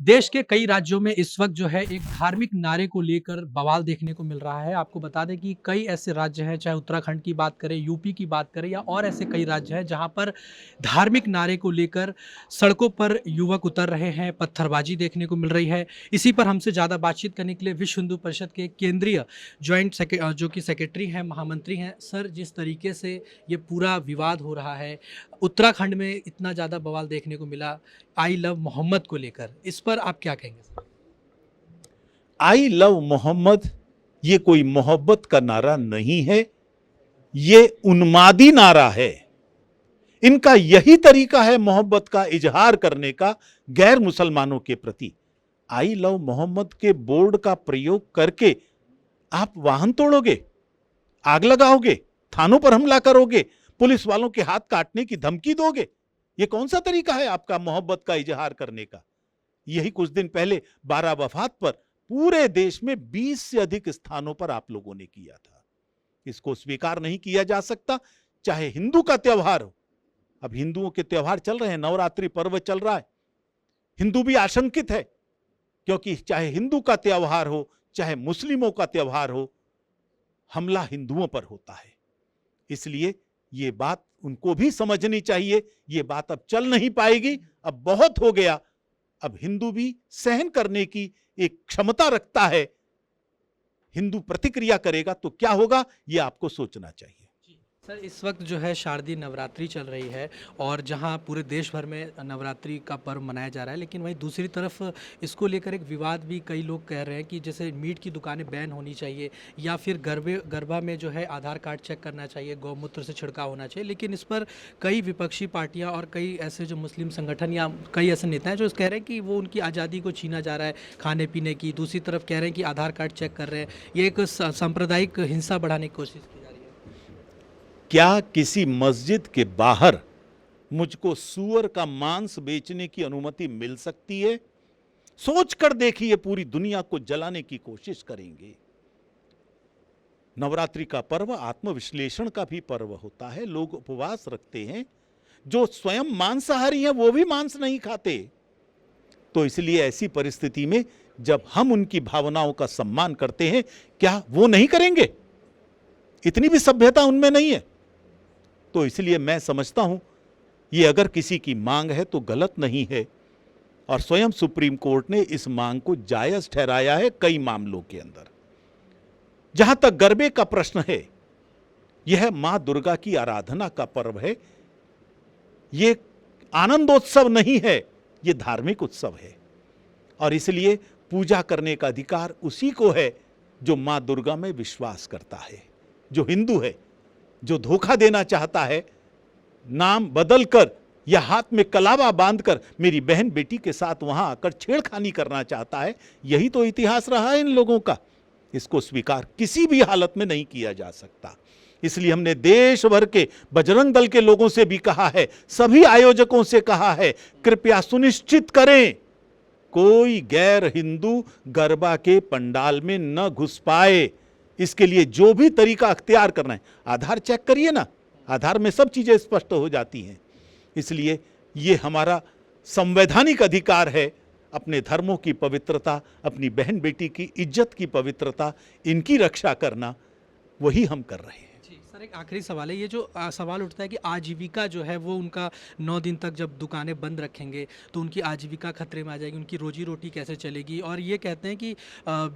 देश के कई राज्यों में इस वक्त जो है एक धार्मिक नारे को लेकर बवाल देखने को मिल रहा है। आपको बता दें कि कई ऐसे राज्य हैं, चाहे उत्तराखंड की बात करें, यूपी की बात करें या और ऐसे कई राज्य हैं जहां पर धार्मिक नारे को लेकर सड़कों पर युवक उतर रहे हैं, पत्थरबाजी देखने को मिल रही है। इसी पर हमसे ज़्यादा बातचीत करने के लिए विश्व हिंदू परिषद के केंद्रीय जो कि सेक्रेटरी हैं, महामंत्री हैं। सर, जिस तरीके से ये पूरा विवाद हो रहा है, उत्तराखंड में इतना ज़्यादा बवाल देखने को मिला आई लव मोहम्मद को लेकर, इस पर आप क्या कहेंगे सर? आई लव मोहम्मद ये कोई मोहब्बत का नारा नहीं है, ये उन्मादी नारा है। इनका यही तरीका है मोहब्बत का इजहार करने का गैर मुसलमानों के प्रति। आई लव मोहम्मद के बोर्ड का प्रयोग करके आप वाहन तोड़ोगे, आग लगाओगे, थानों पर हमला करोगे, पुलिस वालों के हाथ काटने की धमकी दोगे। ये कौन सा तरीका है आपका मोहब्बत का इजहार करने का? यही कुछ दिन पहले 12 वफात पर पूरे देश में 20 से अधिक स्थानों पर आप लोगों ने किया था। इसको स्वीकार नहीं किया जा सकता, चाहे हिंदू का त्योहार हो। अब हिंदुओं के त्योहार चल रहे हैं, नवरात्रि पर्व चल रहा है। हिंदू भी आशंकित है, क्योंकि चाहे हिंदू का त्योहार हो, चाहे मुस्लिमों का त्योहार हो, हमला हिंदुओं पर होता है। इसलिए ये बात उनको भी समझनी चाहिए। ये बात अब चल नहीं पाएगी, अब बहुत हो गया। अब हिंदू भी सहन करने की एक क्षमता रखता है। हिंदू प्रतिक्रिया करेगा तो क्या होगा, ये आपको सोचना चाहिए। सर, इस वक्त जो है शारदीय नवरात्रि चल रही है और जहां पूरे देश भर में नवरात्रि का पर्व मनाया जा रहा है, लेकिन वहीं दूसरी तरफ इसको लेकर एक विवाद भी कई लोग कह रहे हैं कि जैसे मीट की दुकानें बैन होनी चाहिए या फिर गरबा में जो है आधार कार्ड चेक करना चाहिए, गौमूत्र से छिड़काव होना चाहिए। लेकिन इस पर कई विपक्षी पार्टियाँ और कई ऐसे जो मुस्लिम संगठन या कई ऐसे नेता हैं जो कह रहे हैं कि वो उनकी आज़ादी को छीना जा रहा है खाने पीने की। दूसरी तरफ कह रहे हैं कि आधार कार्ड चेक कर रहे हैं, ये एक सांप्रदायिक हिंसा बढ़ाने की कोशिश की। क्या किसी मस्जिद के बाहर मुझको सूअर का मांस बेचने की अनुमति मिल सकती है? सोच कर देखिए, पूरी दुनिया को जलाने की कोशिश करेंगे। नवरात्रि का पर्व आत्मविश्लेषण का भी पर्व होता है। लोग उपवास रखते हैं, जो स्वयं मांसाहारी हैं वो भी मांस नहीं खाते। तो इसलिए ऐसी परिस्थिति में जब हम उनकी भावनाओं का सम्मान करते हैं, क्या वो नहीं करेंगे? इतनी भी सभ्यता उनमें नहीं है। तो इसलिए मैं समझता हूं, ये अगर किसी की मांग है तो गलत नहीं है, और स्वयं सुप्रीम कोर्ट ने इस मांग को जायज ठहराया है कई मामलों के अंदर। जहां तक गरबे का प्रश्न है, यह मां दुर्गा की आराधना का पर्व है। यह आनंदोत्सव नहीं है, यह धार्मिक उत्सव है, और इसलिए पूजा करने का अधिकार उसी को है जो मां दुर्गा में विश्वास करता है, जो हिंदू है। जो धोखा देना चाहता है, नाम बदलकर या हाथ में कलावा बांधकर मेरी बहन बेटी के साथ वहां आकर छेड़खानी करना चाहता है, यही तो इतिहास रहा है इन लोगों का। इसको स्वीकार किसी भी हालत में नहीं किया जा सकता। इसलिए हमने देश भर के बजरंग दल के लोगों से भी कहा है, सभी आयोजकों से कहा है, कृपया सुनिश्चित करें कोई गैर हिंदू गरबा के पंडाल में न घुस पाए। इसके लिए जो भी तरीका अख्तियार करना है, आधार चेक करिए ना, आधार में सब चीजें स्पष्ट हो जाती हैं। इसलिए ये हमारा संवैधानिक अधिकार है, अपने धर्मों की पवित्रता, अपनी बहन बेटी की इज्जत की पवित्रता, इनकी रक्षा करना, वही हम कर रहे हैं। सर, एक आखिरी सवाल है। ये जो सवाल उठता है कि आजीविका जो है वो उनका 9 दिन तक जब दुकानें बंद रखेंगे तो उनकी आजीविका खतरे में आ जाएगी, उनकी रोजी रोटी कैसे चलेगी? और ये कहते हैं कि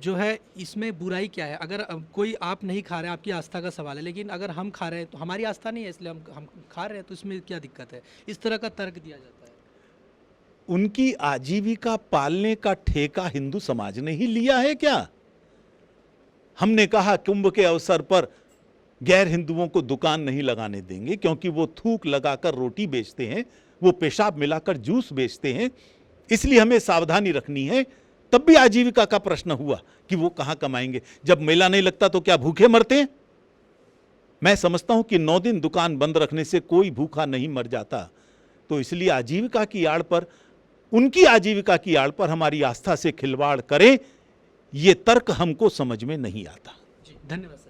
जो है इसमें बुराई क्या है? अगर कोई आप नहीं खा रहे, आपकी आस्था का सवाल है, लेकिन अगर हम खा रहे हैं तो हमारी आस्था नहीं है, इसलिए हम खा रहे हैं, तो इसमें क्या दिक्कत है? इस तरह का तर्क दिया जाता है। उनकी आजीविका पालने का ठेका हिंदू समाज ने ही लिया है क्या? हमने कहा कुंभ के अवसर पर गैर हिंदुओं को दुकान नहीं लगाने देंगे, क्योंकि वो थूक लगाकर रोटी बेचते हैं, वो पेशाब मिलाकर जूस बेचते हैं, इसलिए हमें सावधानी रखनी है। तब भी आजीविका का प्रश्न हुआ कि वो कहां कमाएंगे? जब मेला नहीं लगता तो क्या भूखे मरते हैं? मैं समझता हूं कि 9 दिन दुकान बंद रखने से कोई भूखा नहीं मर जाता। तो इसलिए आजीविका की आड़ पर, उनकी आजीविका की आड़ पर हमारी आस्था से खिलवाड़ करें, यह तर्क हमको समझ में नहीं आता। जी, धन्यवाद।